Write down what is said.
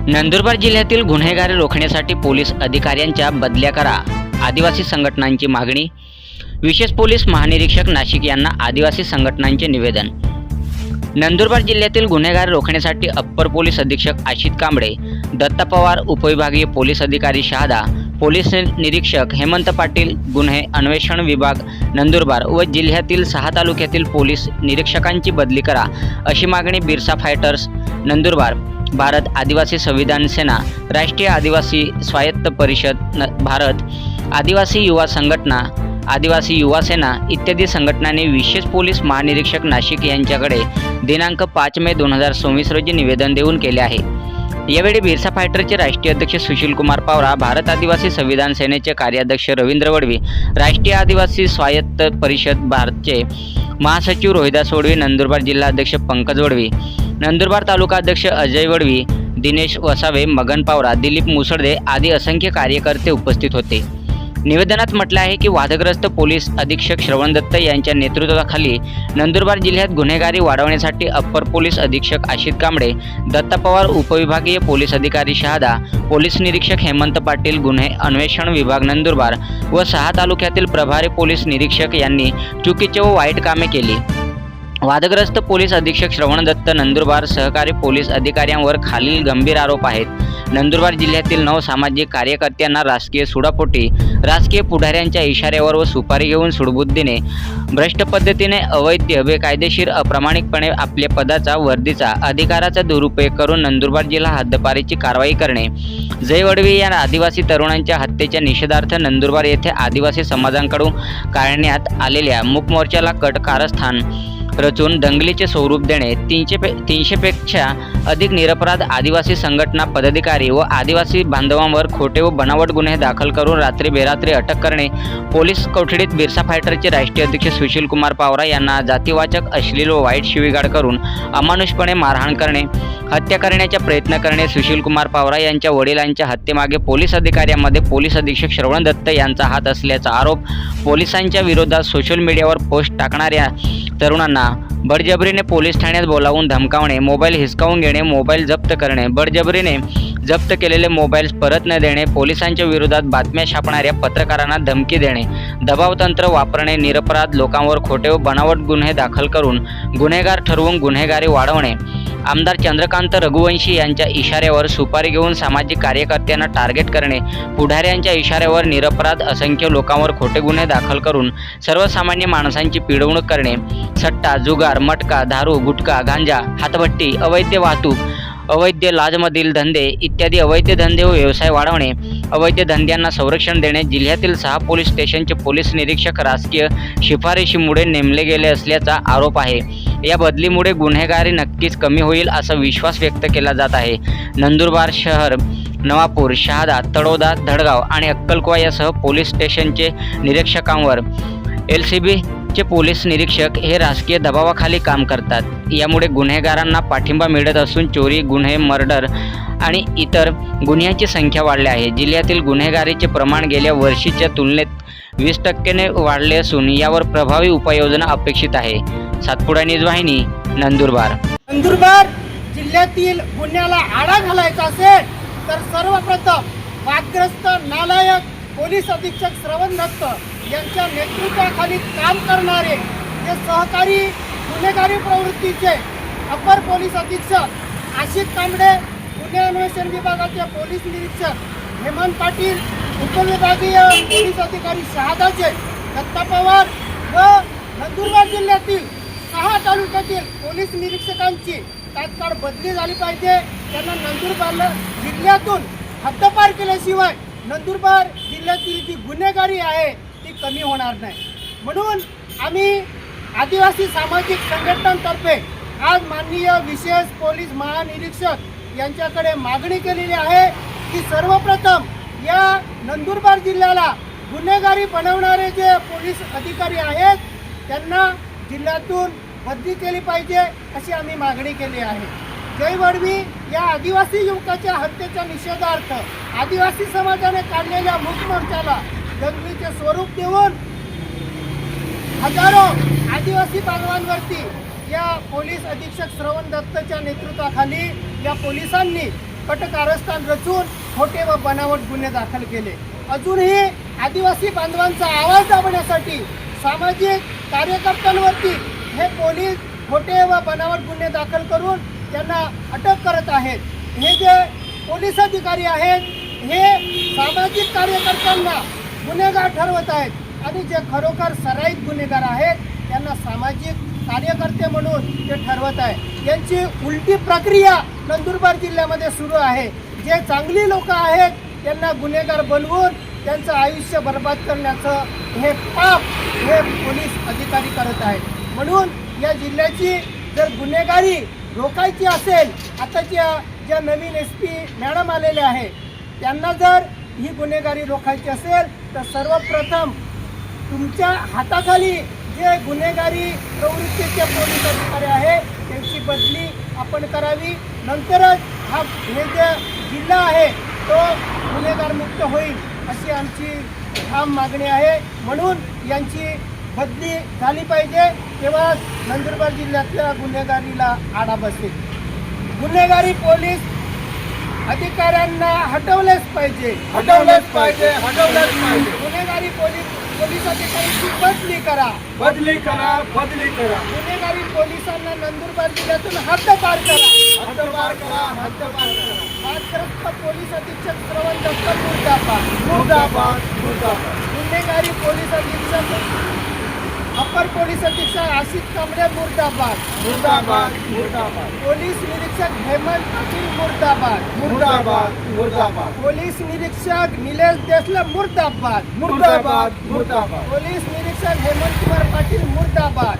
नंदुरबार जिल्ह्यातील गुन्हेगारी रोखण्यासाठी पोलीस अधिकाऱ्यांच्या बदल्या करा, आदिवासी संघटनांची मागणी। विशेष पोलीस महानिरीक्षक नाशिक यांना आदिवासी संघटनांचे निवेदन। नंदुरबार जिल्ह्यातील गुन्हेगारी रोखण्यासाठी अप्पर पोलीस अधीक्षक आशिष कांबळे, दत्ता पवार, उपविभागीय पोलीस अधिकारी शहादा, पोलीस निरीक्षक हेमंत पाटील, गुन्हे अन्वेषण विभाग नंदुरबार व जिल्ह्यातील 6 तालुक्यातील पोलीस निरीक्षकांची बदली करा, अशी मागणी बिरसा फायटर्स नंदुरबार, भारत आदिवासी संविधान सेना, राष्ट्रीय आदिवासी स्वायत्त परिषद भारत, आदिवासी युवा संघटना, आदिवासी युवा सेना इत्यादी संघटनांनी विशेष पोलीस महानिरीक्षक नाशिक यांच्याकडे दिनांक 5 मे 2024 रोजी निवेदन देऊन केले आहे। यावेळी बिरसा फायटरचे राष्ट्रीय अध्यक्ष सुशील कुमार पावरा, भारत आदिवासी संविधान सेनेचे कार्याध्यक्ष रवींद्र वडवी, राष्ट्रीय आदिवासी स्वायत्त परिषद भारतचे महासचिव रोहिदास वडवी, नंदुरबार जिल्हा अध्यक्ष पंकज वडवी, नंदुरबार तालुका अध्यक्ष अजय वडवी, दिनेश वसावे, मगन पावरा, दिलीप मुसळदे आदी असंख्य कार्यकर्ते उपस्थित होते। निवेदनात म्हटले आहे की वादग्रस्त पोलीस अधीक्षक श्रवण दत्त यांच्या नेतृत्वाखाली नंदुरबार जिल्ह्यात गुन्हेगारी वाढवण्यासाठी अप्पर पोलीस अधीक्षक आशिष कांबळे, दत्ता पवार, उपविभागीय पोलीस अधिकारी शहादा, पोलीस निरीक्षक हेमंत पाटील, गुन्हे अन्वेषण विभाग नंदुरबार व 6 तालुक्यातील प्रभारी पोलीस निरीक्षक यांनी चुकीचे व वाईट कामे केली। वादग्रस्त पोलीस अधीक्षक श्रवण दत्त, नंदुरबार सहकारी पोलीस अधिकाऱ्यांवर खालील गंभीर आरोप आहेत। नंदुरबार जिल्ह्यातील 9 सामाजिक कार्यकर्त्यांना राजकीय सुडापोटी, राजकीय पुढाऱ्यांच्या इशाऱ्यावर व सुपारी घेऊन सुडबुद्धीने, भ्रष्ट पद्धतीने, अवैध, बेकायदेशीर, अप्रामाणिकपणे आपल्या पदाचा, वर्दीचा, अधिकाराचा दुरुपयोग करून नंदुरबार जिल्हा हद्दपारीची कारवाई करणे। जय वडवी या आदिवासी तरुणांच्या हत्येच्या निषेधार्थ नंदुरबार येथे आदिवासी समाजांकडून काढण्यात आलेल्या मूक मोर्चाला कारस्थान रचून दंगलीचे स्वरूप देणे, 300 पेक्षा अधिक निरपराध आदिवासी संघटना पदाधिकारी व आदिवासी बांधवांवर खोटे व बनावट गुन्हे दाखल करून रात्री बेरात्री अटक करणे, पोलीस कोठडीत बिरसा फायटरचे राष्ट्रीय अध्यक्ष सुशील कुमार पावरा यांना जातीवाचक, अश्लील व वाईट शिवीगाळ करून अमानुषपणे मारहाण करणे, हत्या करण्याचा प्रयत्न करणे। सुशील कुमार पावरा यांच्या वडिलांच्या हत्येमागे पोलीस अधिकाऱ्यांमध्ये पोलीस अधीक्षक श्रवण दत्त यांचा हात असल्याचा आरोप, पोलिसांच्या विरोधात सोशल मीडियावर पोस्ट टाकणाऱ्या तरुणांना बळजबरीने पोलीस ठाण्यात बोलावून धमकावणे, मोबाईल हिसकावून घेणे, मोबाईल जप्त करणे, बळजबरीने जप्त केलेले मोबाईल्स परत न देणे, पोलिसांच्या विरोधात बातम्या छापणाऱ्या पत्रकारांना धमकी देणे, दबावतंत्र वापरणे, निरपराध लोकांवर खोटे व बनावट गुन्हे दाखल करून गुन्हेगार ठरवून गुन्हेगारी वाढवणे, आमदार चंद्रकांत रघुवंशी यांच्या इशाऱ्यावर सुपारी घेऊन सामाजिक कार्यकर्त्यांना टार्गेट करणे, पुढाऱ्यांच्या इशाऱ्यावर निरपराध असंख्य लोकांवर खोटे गुन्हे दाखल करून सर्वसामान्य माणसांची पिळवणूक करणे, सट्टा, जुगार, मटका, दारू, गुटखा, गांजा, हातभट्टी, अवैध वाहतूक, अवैध लाचमधील धंदे इत्यादी अवैध धंदे व व्यवसाय वाढवणे, अवैध धंद्यांना संरक्षण देणे। जिल्ह्यातील 6 पोलीस स्टेशनचे पोलीस निरीक्षक राजकीय शिफारशीमुळे नेमले गेले असल्याचा आरोप आहे। या बदलीमुळे गुन्हेगारी नक्कीच कमी होईल असा विश्वास व्यक्त केला जात आहे। नंदुरबार शहर, नवापूर, शहादा, तळोदा, धडगाव आणि अक्कलकोवा यासह पोलीस स्टेशनचे निरीक्षकांवर LCBचे पोलीस निरीक्षक हे राजकीय दबावाखाली काम करतात। यामुळे गुन्हेगारांना पाठिंबा मिळत असून चोरी, गुन्हे, मर्डर आणि इतर गुन्ह्यांची संख्या वाढली आहे। जिल्ह्यातील गुन्हेगारीचे प्रमाण गेल्या वर्षीच्या तुलनेत 20% वाढले असून यावर प्रभावी उपाययोजना अपेक्षित आहे। सातपुडा न्यूज वाहिनी, नंदुरबार। नंदुरबार जिल्ह्यातील गुन्ह्याला आळा घालायचा असेल तर सर्वप्रथम वादग्रस्त नालायक पोलीस अधीक्षक श्रवण दत्त यांच्या नेतृत्वाखाली काम करणारे जे सहकारी गुन्हेगारी प्रवृत्तीचे अपर पोलीस अधीक्षक आशिष कांबळे, गुन्हे अन्वेषण विभागाचे पोलीस निरीक्षक हेमंत पाटील, उपविभागीय पोलीस अधिकारी शहादाचे, दत्ता पवार व नंदुरबार जिल्ह्यातील 6 तालुक्यातील पोलीस निरीक्षकांची तात्काळ बदली झाली पाहिजे। त्यांना नंदुरबार जिल्ह्यातून हद्दपार केल्याशिवाय नंदुरबार जिल्ह्यातील जी गुन्हेगारी आहे ती कमी होणार नाही। म्हणून आम्ही आदिवासी सामाजिक संघटनांतर्फे आज माननीय विशेष पोलीस महानिरीक्षक यांच्याकडे मागणी केलेली आहे की सर्वप्रथम या नंदुरबार जिल्ह्याला गुन्हेगारी बनवणारे जे पोलीस अधिकारी आहेत त्यांना जिल्ह्यातून बदली केली पाहिजे अशी आम्ही मागणी केली आहे। जय वडवी या आदिवासी युवकाच्या हत्येच्या निषेधार्थ आदिवासी समाजाने काढलेल्या मूक मोर्चाला दंगलीचे स्वरूप देऊन हजारो आदिवासी बांधवांवरती या पोलीस अधीक्षक श्रवण दत्तच्या नेतृत्वाखाली या पोलिसांनी कट कारस्थान रचून खोटे व बनावट गुन्हे दाखल केले. अजूनही आदिवासी बांधवांचा आवाज दाबण्यासाठी सामाजिक कार्यकर्त्यांवरती हे पोलीस खोटे व बनावट गुन्हे दाखल करून त्यांना अटक करत आहेत. हे जे पोलीस अधिकारी आहेत हे सामाजिक कार्यकर्त्यांना गुन्हेगार ठरवत आहेत आणि जे खरोखर सराईत गुन्हेगार आहेत त्यांना सामाजिक कार्यकर्ते म्हणून ते ठरवत आहे. यांची उलटी प्रक्रिया नंदुरबार जिल्ह्यामध्ये सुरू आहे. जे चांगली लोक आहेत त्यांना गुन्हेगार बनवून त्यांचं आयुष्य बर्बाद करण्याचं हे पाप हे पोलीस अधिकारी करत आहेत. म्हणून या जिल्ह्याची जर गुन्हेगारी रोखायची असेल, आताच्या ज्या नवीन SP मॅडम आलेल्या आहेत त्यांना जर ही गुन्हेगारी रोखायची असेल तर सर्वप्रथम तुमच्या हाताखाली जे गुन्हेगारी प्रवृत्तीचे पोलीस अधिकारी आहेत त्यांची बदली आपण करावी. नंतरच हे जे जिल्हा आहे तो गुन्हेगारमुक्त होईल अशी आमची ठाम मागणी आहे. म्हणून यांची बदली झाली पाहिजे, तेव्हा नंदुरबार जिल्ह्यातल्या गुन्हेगारीला आळा बसेल. गुन्हेगारी पोलीस अधिकाऱ्यांना हटवलेच पाहिजे. गुन्हेगारी पोलीस अधिकाऱ्यांची बदली करा. गुन्हेगारी पोलिसांना नंदुरबार जिल्ह्यातून हद्दपार करा. वादग्रस्त पोलीस अधीक्षक श्रवण दत्त मुर्दाबाद. गुन्हेगारी पोलीस अधीक्षक अपर पोलीस अधीक्षक आशिष कांबळे मुर्दाबाद. पोलीस निरीक्षक हेमंत पाटील मुर्दाबाद. पोलीस निरीक्षक निलेश देसले मुर्दाबाद. पोलीस निरीक्षक हेमंत कुमार पाटील मुर्दाबाद.